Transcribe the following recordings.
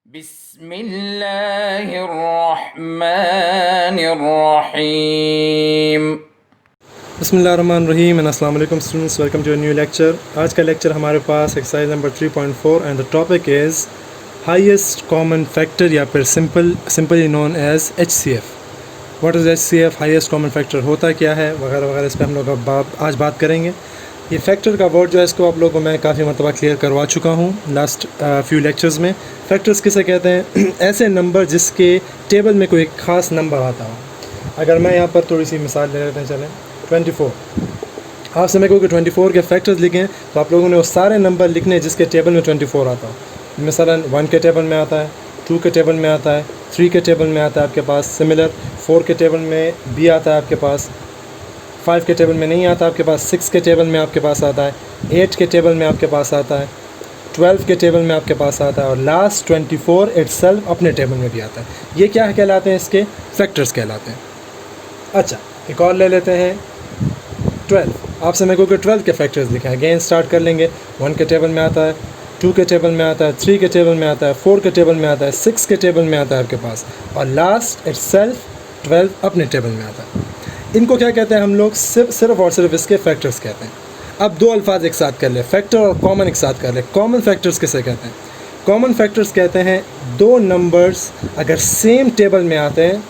बिस्मिल्लाहिर्रहमानिर्रहीम। बिस्मिल्लाहिर्रहमानिर्रहीम एंड अस्सलाम वालेकुम students, welcome to a new lecture. आज का लेक्चर हमारे पास exercise number 3.4 and the topic is highest common factor या फिर simply known as HCF। What is HCF, highest common factor होता क्या है वगैरह वगैरह, इस पर हम लोग आज बात करेंगे। ये फैक्टर का वर्ड जो है इसको आप लोगों को मैं काफ़ी मरतबा क्लियर करवा चुका हूँ लास्ट फ्यू लेक्चर्स में। फैक्टर्स किसे कहते हैं? ऐसे नंबर जिसके टेबल में कोई ख़ास नंबर आता हो। अगर मैं यहाँ पर थोड़ी सी मिसाल ले लेते हैं, चलें 24। आपसे मैं कहूँ कि 24 के फैक्टर्स लिखें तो आप लोगों ने वो सारे नंबर लिखने जिसके टेबल में 24 आता हो। मिसालन 1 के टेबल में आता है, 2 के टेबल में आता है, 3 के टेबल में आता है आपके पास, सिमिलर 4 के टेबल में भी आता है आपके पास, 5 के टेबल में नहीं आता आपके पास, 6 के टेबल में आपके पास आता है, 8 के टेबल में आपके पास आता है, 12 के टेबल में आपके पास आता है और लास्ट 24 इटसेल्फ अपने टेबल में भी आता है। ये क्या कहलाते हैं? इसके फैक्टर्स कहलाते हैं। अच्छा, एक और ले लेते हैं 12। आपसे मैं कहूँ कि 12 के फैक्टर्स लिखें। अगेन स्टार्ट कर लेंगे। 1 के टेबल में आता है, 2 के टेबल में आता है, 3 के टेबल में आता है, 4 के टेबल में आता है, 6 के टेबल में आता है आपके पास और लास्ट इटसेल्फ 12 अपने टेबल में आता है। इनको क्या कहते हैं हम लोग? सिर्फ और सिर्फ इसके फैक्टर्स कहते हैं। अब दो अल्फाज एक साथ कर ले, फैक्टर और कॉमन एक साथ कर ले। कॉमन फैक्टर्स किसे कहते हैं? कॉमन फैक्टर्स कहते हैं दो नंबर्स अगर सेम टेबल में आते हैं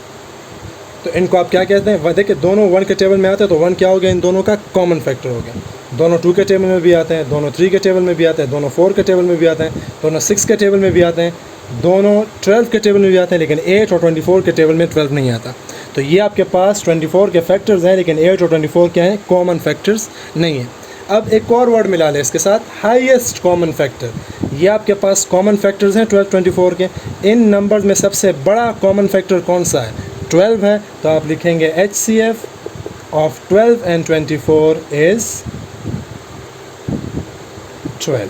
तो इनको आप क्या कहते हैं? देखिए, दोनों 1 के टेबल में आते हैं तो 1 क्या हो गया? इन दोनों का कॉमन फैक्टर हो गया। दोनों 2 के टेबल में भी आते हैं, दोनों 3 के टेबल में भी आते हैं, दोनों 4 के टेबल में भी आते हैं, दोनों 6 के टेबल में भी आते हैं, दोनों 12 के टेबल में भी आते हैं, लेकिन 8 और 24 के टेबल में 12 नहीं आता। तो ये आपके पास 24 के फैक्टर्स हैं, लेकिन 8 और 24 क्या हैं? कॉमन फैक्टर्स नहीं है। अब एक और वर्ड मिला लें इसके साथ, हाईएस्ट कॉमन फैक्टर। ये आपके पास कॉमन फैक्टर्स हैं 12, 24 के। इन नंबर्स में सबसे बड़ा कॉमन फैक्टर कौन सा है? 12 है। तो आप लिखेंगे HCF ऑफ 12 एंड 24 इज़ 12।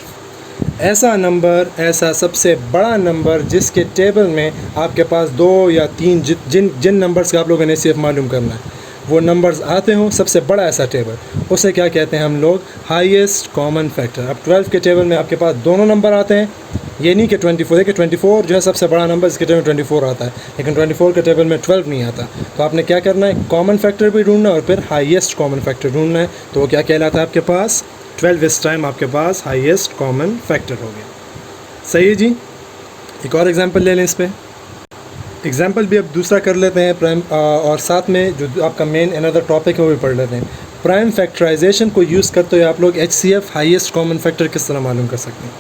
ऐसा नंबर, ऐसा सबसे बड़ा नंबर जिसके टेबल में आपके पास 2 या 3 जिन नंबर्स का आप लोगों ने सिर्फ मालूम करना है वो नंबर्स आते हों, सबसे बड़ा ऐसा टेबल, उसे क्या कहते हैं हम लोग? Highest common factor. अब 12 के टेबल में आपके पास दोनों नंबर आते हैं, ये नहीं कि 24। देखिए 24 जो है सबसे बड़ा नंबर, इसके टेबल में 24 आता है, लेकिन 24 के टेबल में 12 नहीं आता। तो आपने क्या करना है? कॉमन फैक्टर भी ढूंढना और फिर हाईएस्ट कॉमन फैक्टर ढूंढना है। तो वो क्या कहलाता है आपके पास? 12 इस टाइम आपके पास हाईएस्ट कॉमन फैक्टर हो गया। सही है जी। एक और एग्जांपल ले लें इस पर। एग्जांपल भी अब दूसरा कर लेते हैं प्राइम, और साथ में जो आपका मेन अनदर टॉपिक है वो भी पढ़ लेते हैं। प्राइम फैक्टराइजेशन को यूज़ करते हुए आप लोग HCF हाईएस्ट कॉमन फैक्टर किस तरह मालूम कर सकते हैं?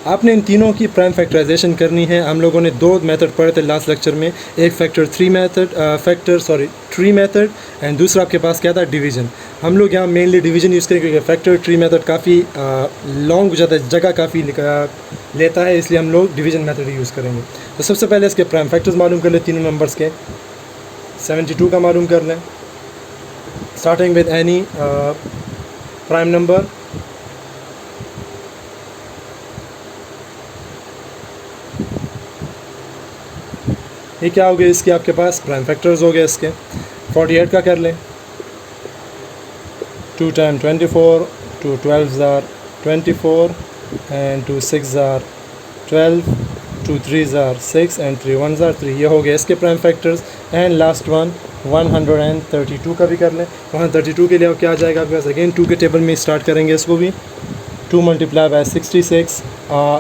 आपने इन तीनों की प्राइम फैक्टराइजेशन करनी है। हम लोगों ने दो मेथड पढ़े थे लास्ट लेक्चर में, एक ट्री मेथड एंड दूसरा आपके पास क्या था? डिवीज़न। हम लोग यहाँ मेनली डिवीज़न यूज़ करेंगे क्योंकि फैक्टर ट्री मेथड काफ़ी लॉन्ग हो जाता है, जगह काफ़ी लेता है, इसलिए हम लोग डिवीज़न मेथड यूज़ करेंगे। तो सबसे पहले इसके प्राइम फैक्टर्स मालूम कर लें तीनों नंबर्स के। 72 का मालूम कर लें, starting with any prime number. ये क्या हो गया? इसके आपके पास प्राइम फैक्टर्स हो गए इसके। 48 का कर लें, 2 time 24, 2 12s are 24 and 2 6s are 12, 2 3s are 6 and 3 1s are 3। ये हो गए इसके prime factors. And last one 132 का भी कर लें। 132 के लिए क्या आ जाएगा आपके पास? अगेन 2 के टेबल में स्टार्ट करेंगे इसको भी। 2 मल्टीप्लाई बाय 66,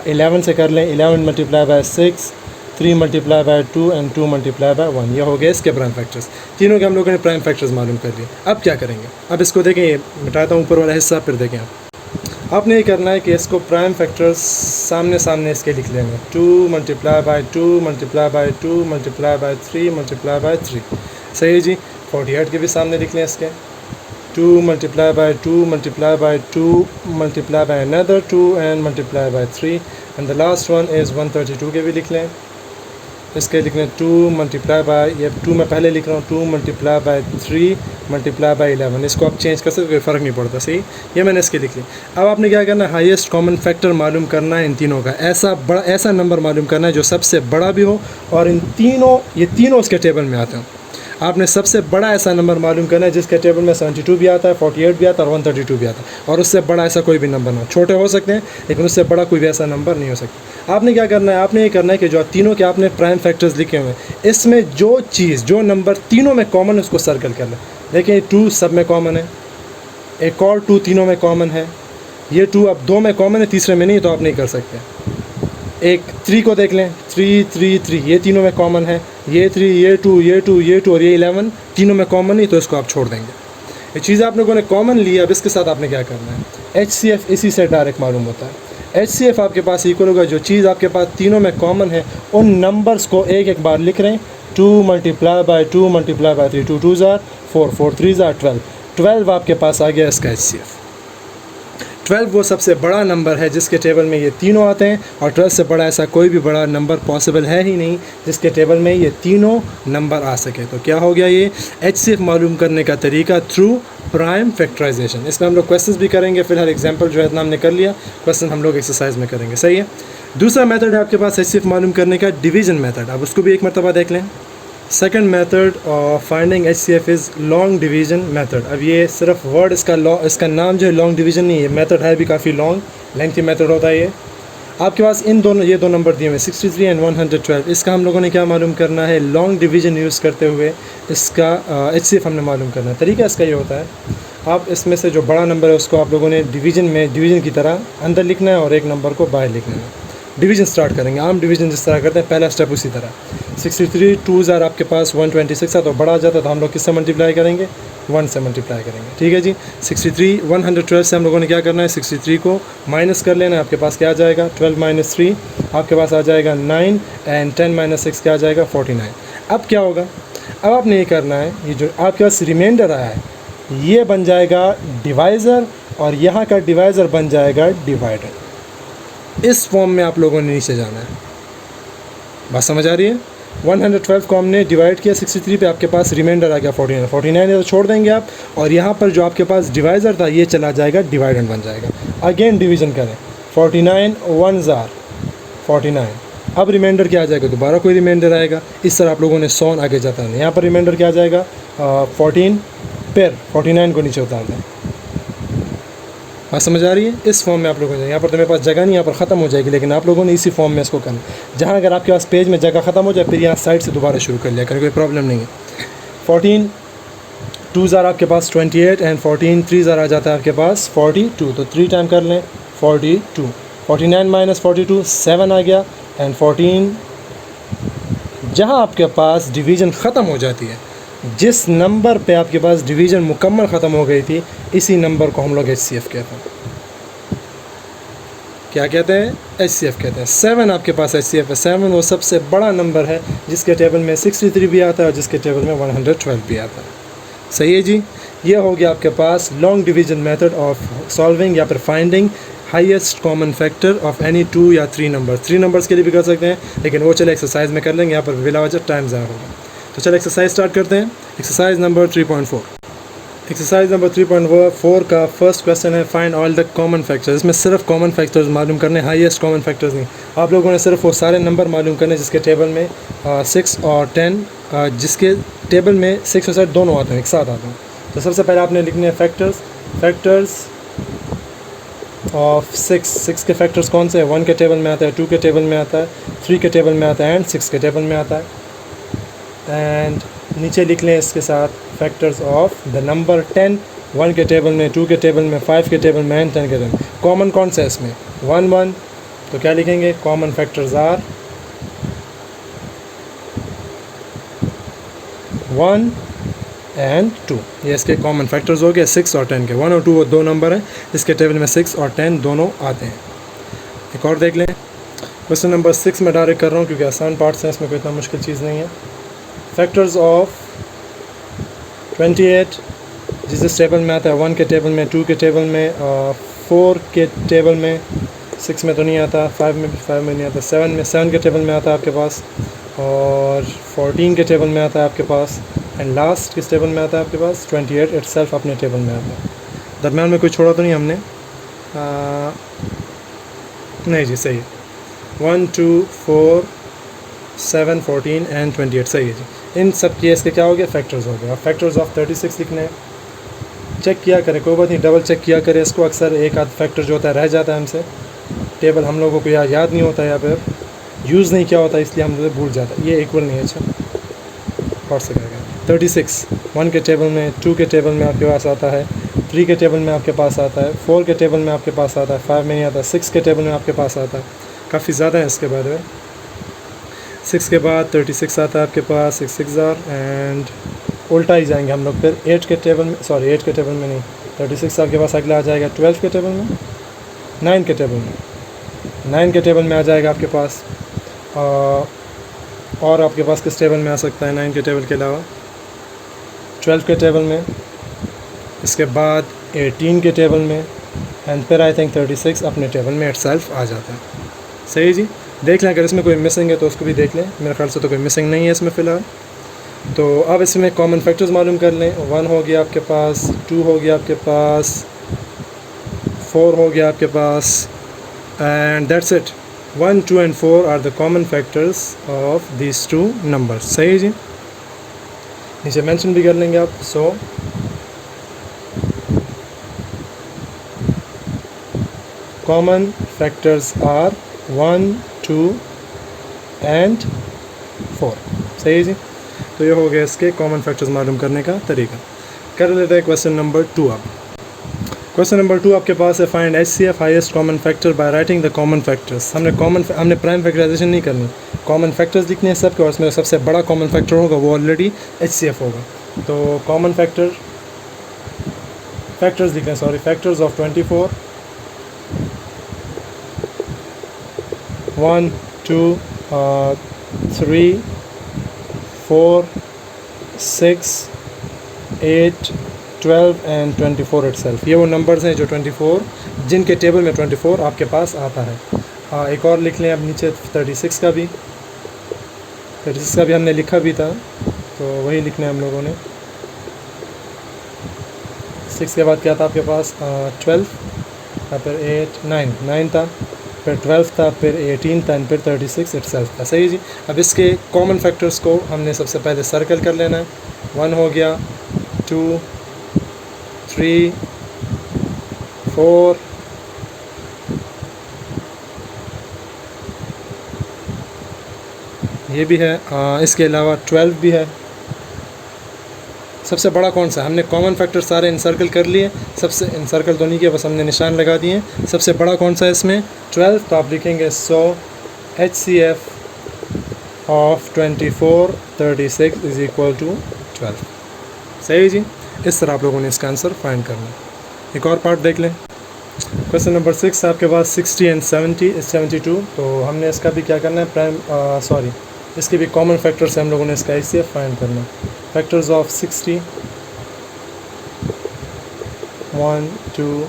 11 से कर लें, 11 multiply by 6, 3 multiply by 2 and 2 multiply by 1। ये हो गए इसके प्राइम फैक्टर्स। तीनों के हम लोगों ने प्राइम फैक्टर्स मालूम कर लिए। अब क्या करेंगे? अब इसको देखें, ये मिटाता हूँ ऊपर वाला हिस्सा, फिर देखें आप। आपने ये करना है कि इसको प्राइम फैक्टर्स सामने सामने इसके लिख लेंगे। 2 multiply by 2 multiply by 2 multiply by 3 multiply by 3। सही है जी। 48 के भी सामने लिख लें इसके। 2 multiply by 2 multiply by 2 multiply by another 2 and multiply by 3 and the last one is 132 के भी लिख लें। इसके लिख लें 2 मल्टीप्लाई बाय, ये 2 मैं पहले लिख रहा हूँ, 2 मल्टीप्लाई बाय 3 मल्टीप्लाई बाय 11। इसको आप चेंज कर सकते, कोई फ़र्क नहीं पड़ता। सही, ये मैंने इसके लिख लिया। अब आपने क्या करना है? हाईएस्ट कॉमन फैक्टर मालूम करना है इन तीनों का। ऐसा नंबर मालूम करना है जो सबसे बड़ा भी हो और ये तीनों उसके टेबल में आते हैं। आपने सबसे बड़ा ऐसा नंबर मालूम करना है जिसके टेबल में 72 भी आता है, 48 भी आता है और 132 भी आता है, और उससे बड़ा ऐसा कोई भी नंबर ना हो। छोटे हो सकते हैं लेकिन उससे बड़ा कोई भी ऐसा नंबर नहीं हो सकता। आपने क्या करना है, आपने ये करना है कि जो तीनों के आपने प्राइम फैक्टर्स लिखे हुए हैं, इसमें जो चीज़ जो नंबर तीनों में कॉमन है उसको सर्कल कर लें। देखिए 2 सब में कॉमन है, एक और 2 तीनों में कॉमन है, ये 2 अब 2 में कॉमन है, तीसरे में नहीं, तो आप नहीं कर सकते। एक 3 को देख लें, 3 3 3 ये तीनों में कॉमन है, ये 3 ये 2 ये 2 ये 2 और ये 11 तीनों में कॉमन नहीं, तो इसको आप छोड़ देंगे। ये चीज़ आप लोगों ने कॉमन ली, अब इसके साथ आपने क्या करना है, HCF इसी से डायरेक्ट मालूम होता है। HCF आपके पास इक्वल होगा जो चीज़ आपके पास तीनों में कॉमन है उन नंबर्स को एक एक बार लिख रहे हैं, 2 × 2 × 3, 2 2 ज़ार 4 4 3 ज़ार 12, 12 आपके पास आ गया इसका HCF। 12 वो सबसे बड़ा नंबर है जिसके टेबल में ये तीनों आते हैं, और 12 से बड़ा ऐसा कोई भी बड़ा नंबर पॉसिबल है ही नहीं जिसके टेबल में ये तीनों नंबर आ सके। तो क्या हो गया, ये HCF मालूम करने का तरीका थ्रू प्राइम फैक्टराइजेशन। इसमें हम लोग क्वेश्चंस भी करेंगे, फिलहाल एग्जांपल जो है इतना हमने कर लिया, क्वेश्चन हम लोग एक्सरसाइज में करेंगे। सही है। दूसरा मेथड है आपके पास HCF मालूम करने का, डिवीज़न मेथड। अब उसको भी एक मरतबा देख लें। Second method of finding HCF is long division method. अब ये सिर्फ वर्ड इसका नाम जो है लॉन्ग डिवीज़न नहीं है, मेथड है भी काफ़ी लॉन्ग लेंथी मेथड होता है ये। आपके पास ये दो नंबर दिए हुए 63 एंड 112, इसका हम लोगों ने क्या मालूम करना है, लॉन्ग डिवीज़न यूज़ करते हुए इसका HCF हमने मालूम करना है। तरीका इसका ये होता है, आप इसमें से जो बड़ा नंबर है उसको आप लोगों ने डिवीज़न की तरह अंदर लिखना है और एक नंबर को बाहर लिखना है। डिवीज़न स्टार्ट करेंगे, आम डिवीज़न जिस तरह करते हैं, पहला स्टेप उसी तरह। 63 2 ज़ार आपके पास 126 है, तो बड़ा आ जाता है, तो हम लोग किससे मल्टीप्लाई करेंगे, 1 से मल्टीप्लाई करेंगे। ठीक है जी। 63 112 से हम लोगों ने क्या करना है, 63 को माइनस कर लेना है, आपके पास क्या आ जाएगा, 12 - 3 आपके पास आ जाएगा 9, एंड 10 - 6 क्या आ जाएगा, 49। अब क्या होगा, अब आपने ये करना है, ये जो आपके पास रिमाइंडर आया है ये बन जाएगा डिवाइज़र, और यहाँ का डिवाइज़र बन जाएगा डिवाइडर। इस फॉर्म में आप लोगों ने नीचे जाना है। बात समझ आ रही है। 112 को हमने डिवाइड किया 63 पे, आपके पास रिमाइंडर आ गया 49। 49 है तो छोड़ देंगे आप, और यहाँ पर जो आपके पास डिवाइज़र था ये चला जाएगा डिवाइडेंड बन जाएगा। अगेन डिवीज़न करें, 49 1 ज़ार 49। अब रिमाइंडर क्या आ जाएगा, दोबारा कोई रिमाइंडर आएगा। इस तरह आप लोगों ने 100 आगे जाता है। यहाँ पर रिमाइंडर क्या आ जाएगा, 14 फिर 49 को नीचे उतार दें। बात समझ आ रही है। इस फॉर्म में आप लोगों ने, यहाँ पर तो मेरे पास जगह नहीं, यहाँ पर ख़त्म हो जाएगी, लेकिन आप लोगों ने इसी फॉर्म में इसको करना। जहाँ अगर आपके पास पेज में जगह ख़त्म हो जाए फिर यहाँ साइड से दोबारा शुरू कर लिया करें, कोई प्रॉब्लम नहीं है। 14 2 ज़ार आपके पास 28, एंड 14 3 ज़ार आ जाता है आपके पास 42, तो 3 टाइम कर लें 42। 49 - 42 7 आ गया, एंड 14 जहाँ आपके पास डिवीज़न ख़त्म हो जाती है, जिस नंबर पे आपके पास डिवीज़न मुकम्मल ख़त्म हो गई थी, इसी नंबर को हम लोग HCF कहते हैं। क्या कहते हैं, HCF कहते हैं। 7 आपके पास HCF है। 7 वो सबसे बड़ा नंबर है जिसके टेबल में 63 भी आता है और जिसके टेबल में 112 भी आता है। सही है जी। ये हो गया आपके पास long division method of solving या फिर finding highest common factor of any 2 या 3 नंबर। 3 नंबर्स के लिए भी कर सकते हैं, लेकिन वो चले एक्सरसाइज में कर लेंगे, यहाँ पर बिला वजह टाइम ज़्यादा होगा। तो चलो एक्सरसाइज स्टार्ट करते हैं। Exercise number 3.4। एक्सरसाइज नंबर 3.4 का फर्स्ट क्वेश्चन है, find all the common factors. इसमें सिर्फ कॉमन फैक्टर्स मालूम करने, हाईएस्ट कॉमन फैक्टर्स नहीं। आप लोगों ने सिर्फ वो सारे नंबर मालूम करने जिसके टेबल में 6 और 10, जिसके टेबल में 6 और 7 दोनों आते हैं, एक साथ आते हैं। तो सबसे पहले आपने लिखने हैं फैक्टर्स ऑफ 6 के फैक्टर्स कौन से हैं। 1 के टेबल में आता है, 2 के टेबल में आता है, 3 के टेबल में आता है, एंड 6 के टेबल में आता है। एंड नीचे लिख लें इसके साथ फैक्टर्स ऑफ द नंबर 10, 1 के टेबल में, 2 के टेबल में, 5 के टेबल में, एंड 10 के टेबल में। कॉमन कौन सा है इसमें, 1 1, तो क्या लिखेंगे, कॉमन फैक्टर्स आर 1 एंड 2। ये इसके कॉमन फैक्टर्स हो गए 6 और 10 के। 1 और 2 वो दो नंबर हैं जिसके टेबल में 6 और 10 दोनों आते हैं। एक और देख लें, क्वेश्चन नंबर 6 में डायरेक्ट कर रहा हूँ क्योंकि आसान पार्ट्स हैं, इसमें कोई इतना मुश्किल चीज़ नहीं है। फैक्टर्स ऑफ 28 जिस टेबल में आता है, 1 के टेबल में, 2 के टेबल में, 4 के टेबल में, 6 में तो नहीं आता, 5 में नहीं आता, 7 के टेबल में आता है आपके पास, और 14 के टेबल में आता है आपके पास, एंड लास्ट किस टेबल में आता है आपके पास, 28 इटसेल्फ अपने टेबल में आता है। दरम्यान में कोई छोड़ा तो नहीं हमने, नहीं जी सही है। 1 2 4 7, 14 एंड 28। सही है जी। इन सब केस के क्या हो गया, फैक्टर्स हो गए। अब फैक्टर्स ऑफ 36 लिखने हैं, चेक किया करें, कोई बात नहीं, डबल चेक किया करें इसको। अक्सर एक आध फैक्टर जो होता है रह जाता है हमसे, टेबल हम लोगों को याद नहीं होता या फिर यूज़ नहीं किया होता, इसलिए हम लोग भूल जाता है। ये इक्वल नहीं है, अच्छा और से क्या 36 1 के टेबल में, 2 के टेबल में आपके पास आता है, 3 के टेबल में आपके पास आता है, 4 के टेबल में आपके पास आता है, 5 में नहीं आता, 6 के टेबल में आपके पास आता है। काफ़ी ज़्यादा है इसके बाद में। 6 के बाद 36 आता है आपके पास, 6 6 एंड उल्टा ही जाएंगे हम लोग फिर 8 के टेबल में, सॉरी 8 के टेबल में नहीं, 36 आपके पास अगला आ जाएगा 12 के टेबल में, 9 के टेबल में, 9 के टेबल में आ जाएगा आपके पास। और आपके पास किस टेबल में आ सकता है 9 के टेबल के अलावा, 12 के टेबल में, इसके बाद 18 के टेबल में, एंड फिर आई थिंक 36 अपने टेबल में इटसेल्फ आ जाता है। सही जी। देख लें अगर इसमें कोई मिसिंग है तो उसको भी देख लें, मेरे ख्याल से तो कोई मिसिंग नहीं है इसमें फ़िलहाल। तो अब इसमें कॉमन फैक्टर्स मालूम कर लें। 1 हो गया आपके पास, 2 हो गया आपके पास, 4 हो गया आपके पास, and that's it. 1, 2 and 4 are the common factors of these two numbers. सही जी। नीचे मेंशन भी कर लेंगे आप। So common factors are 1, 2 and 4। सही जी। तो ये हो गया इसके कॉमन फैक्टर्स मालूम करने का तरीका। कर लेते हैं क्वेश्चन नंबर 2। अब क्वेश्चन नंबर 2 आपके पास है, find HCF highest common factor by writing the common factors. हमने प्राइम फैक्टराइजेशन नहीं करनी, कॉमन फैक्टर्स लिखने हैं सबके, और उसमें सबसे बड़ा कॉमन फैक्टर होगा वो ऑलरेडी HCF होगा। तो कॉमन फैक्टर्स लिख लें, sorry, factors of 24, 1, 2, 3, 4, 6, 8, 12 and 24 itself. ये वो नंबर्स हैं जो 24, जिनके टेबल में 24 आपके पास आता है। एक और लिख लें अब नीचे 36 का भी, 36 का भी हमने लिखा भी था, तो वही लिखना है हम लोगों ने। 6 के बाद क्या था आपके पास, 12 था, फिर 8, 9 था, फिर 12 था, फिर 18 था, फिर 36 इटसेल्फ था। सही जी। अब इसके कॉमन फैक्टर्स को हमने सबसे पहले सर्कल कर लेना है। 1 हो गया, 2, 3, 4, ये भी है, इसके अलावा 12 भी है। सबसे बड़ा कौन सा, हमने कॉमन फैक्टर सारे इनसर्कल कर लिए, सबसे इनसर्कल तो नहीं किया, बस हमने निशान लगा दिए। सबसे बड़ा कौन सा है इसमें, 12, तो आप लिखेंगे so HCF of 24, 36 is equal to 12। सही जी। इस तरह आप लोगों ने इसका आंसर फाइंड करना। एक और पार्ट देख लें। क्वेश्चन नंबर 6 आपके पास 60 एंड 72। तो हमने इसका भी क्या करना है, इसके भी कॉमन फैक्टर से हम लोगों ने इसका HCF फाइंड करना है। फैक्टर्स ऑफ 60, 1, 2,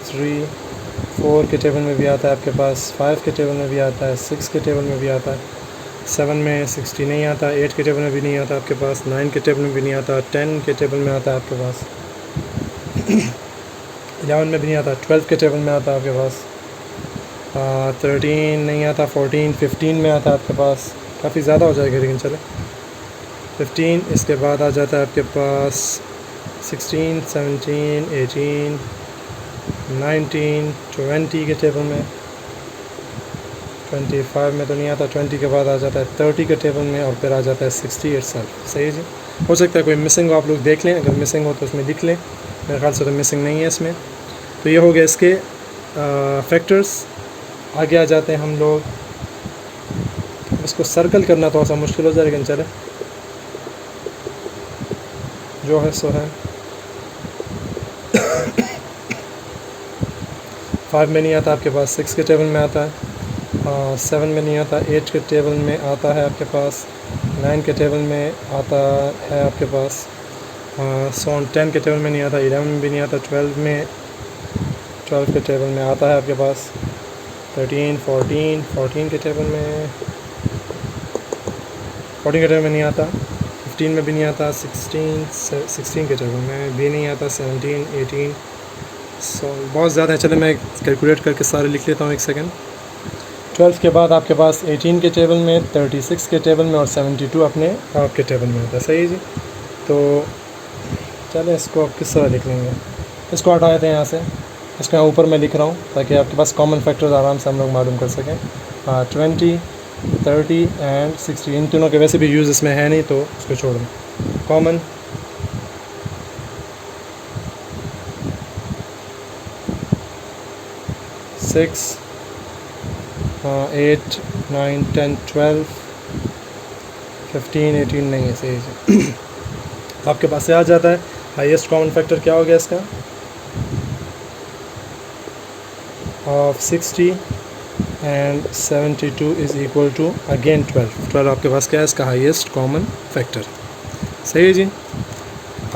3, 4 के टेबल में भी आता है आपके पास, 5 के टेबल में भी आता है, 6 के टेबल में भी आता है, 7 में 60 नहीं आता, 8 के टेबल में भी नहीं आता आपके पास, 9 के टेबल में भी नहीं आता, 10 के टेबल में आता है आपके पास, 11 में भी नहीं आता, 12 के टेबल में आता है आपके पास, 13 नहीं आता, 14, 15 में आता है आपके पास। काफ़ी ज़्यादा हो जाएगा लेकिन चले, 15, इसके बाद आ जाता है आपके पास 16, 17, 18, 19, 20 के टेबल में, 25 में तो नहीं आता, 20 के बाद आ जाता है 30 के टेबल में, और फिर आ जाता है 60 इटसेल्फ। सही जी। हो सकता है कोई मिसिंग हो, आप लोग देख लें, अगर मिसिंग हो तो उसमें लिख लें, मेरे ख्याल से तो मिसिंग नहीं है इसमें। तो ये हो गया इसके फैक्टर्स। आगे आ जाते हैं हम लोग, इसको सर्कल करना थोड़ा सा मुश्किल हो जाए लेकिन चले, जो है सो है। 5 में नहीं आता आपके पास, 6 के टेबल में आता है, 7 में नहीं आता, 8 के टेबल में आता है आपके पास, 9 के टेबल में आता है आपके पास, 10 के टेबल में नहीं आता, 11 में भी नहीं आता, 12 के टेबल में आता है आपके पास, 13, 14 के टेबल में, 14 के टेबल में नहीं आता, 15 में भी नहीं आता, 16 के टेबल में भी नहीं आता, 17, 18, बहुत ज़्यादा है। चले मैं कैलकुलेट करके सारे लिख लेता हूँ, एक सेकंड। 12 के बाद आपके पास 18 के टेबल में, 36 के टेबल में और 72 अपने आपके टेबल में होता है। सही है जी। तो चलें इसको आप किस तरह लिख लेंगे, इसको हटा देते हैं यहाँ से, इसको यहाँ ऊपर मैं लिख रहा हूँ ताकि आपके पास कॉमन फैक्टर्स आराम से हम लोग मालूम कर सकें। 20, 30 एंड 60, इन तीनों के वैसे भी यूज़ इसमें है नहीं तो इसको छोड़ दें। कॉमन 6, 8, 9, 10, 12, 15, 18 नहीं है। सही है। आपके पास से आ जाता है हाईएस्ट कॉमन फैक्टर क्या हो गया इसका, of 60 and 72 is equal to again 12 आपके पास क्या है इसका हाईएस्ट कॉमन फैक्टर। सही है जी।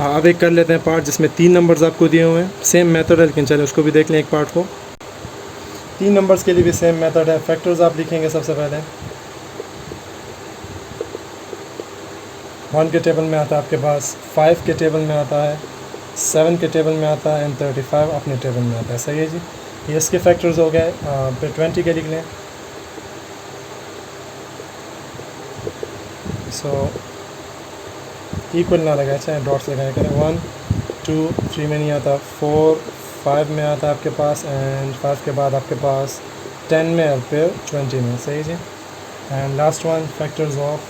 अब एक कर लेते हैं पार्ट जिसमें 3 नंबर्स आपको दिए हुए हैं, सेम मेथड है लेकिन चले उसको भी देख लें एक पार्ट को। 3 नंबर्स के लिए भी सेम मेथड है। फैक्टर्स आप लिखेंगे सबसे पहले, 1 के टेबल में आता है आपके पास, 5 के टेबल में आता है, 7 के टेबल में आता है एंड 35 अपने टेबल में आता है। सही है जी। ये इसके फैक्टर्स हो गए। फिर 20 के लिख लें। सो इक्वल ना लगाए, चाहे डॉट्स लगाए करें। 1, 2, 3 में नहीं आता, 4, 5 में आता है आपके पास एंड 5 के बाद आपके पास 10 में और फिर 20 में। सही जी। And last one factors of,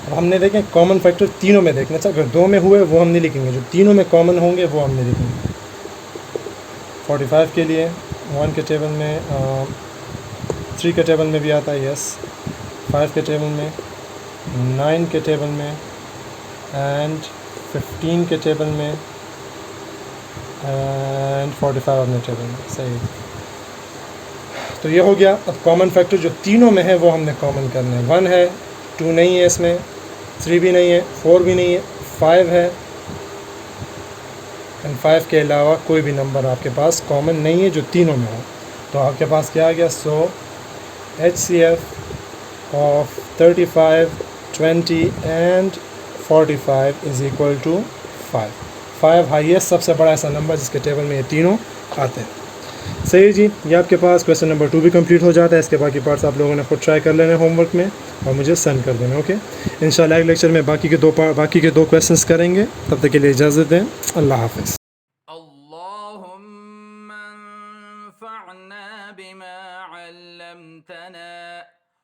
अब हमने देखें कॉमन फैक्टर तीनों में देखना चाहिए, अगर 2 में हुए वो हम नहीं लिखेंगे, जो तीनों में कॉमन होंगे वो हम नहीं लिखेंगे। 45 के लिए 1 के टेबल में, 3 के टेबल में भी आता है, यस, 5 के टेबल में, 9 के टेबल में एंड 15 के टेबल में एंड 45 अपने टेबल में। सही। तो ये हो गया। अब कॉमन फैक्टर जो तीनों में है वो हमने कॉमन करना है। 1 है, 2 नहीं है इसमें, 3 भी नहीं है, 4 भी नहीं है, 5 है एंड 5 के अलावा कोई भी नंबर आपके पास कॉमन नहीं है जो तीनों में हो। तो आपके पास क्या आ गया, so HCF of 35, 20 and 45 is equal to 5। 5 highest सबसे बड़ा ऐसा नंबर जिसके टेबल में ये तीनों आते हैं। सही जी। ये आपके पास क्वेश्चन नंबर 2 भी कंप्लीट हो जाता है। इसके बाकी पार्ट्स आप लोगों ने खुद ट्राई कर लेने होमवर्क में और मुझे सेंड कर देना। ओके, इंशाल्लाह अगले लेक्चर में बाकी के दो क्वेश्चंस करेंगे। तब तक के लिए इजाज़त दें। अल्लाह हाफ़िज़। अल्लाहुम्मा अंफ़अना बिमा अल्लमतना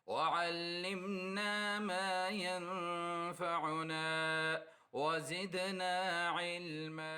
व अल्लिमना मा यंफ़अुना व ज़िदना इल्मा।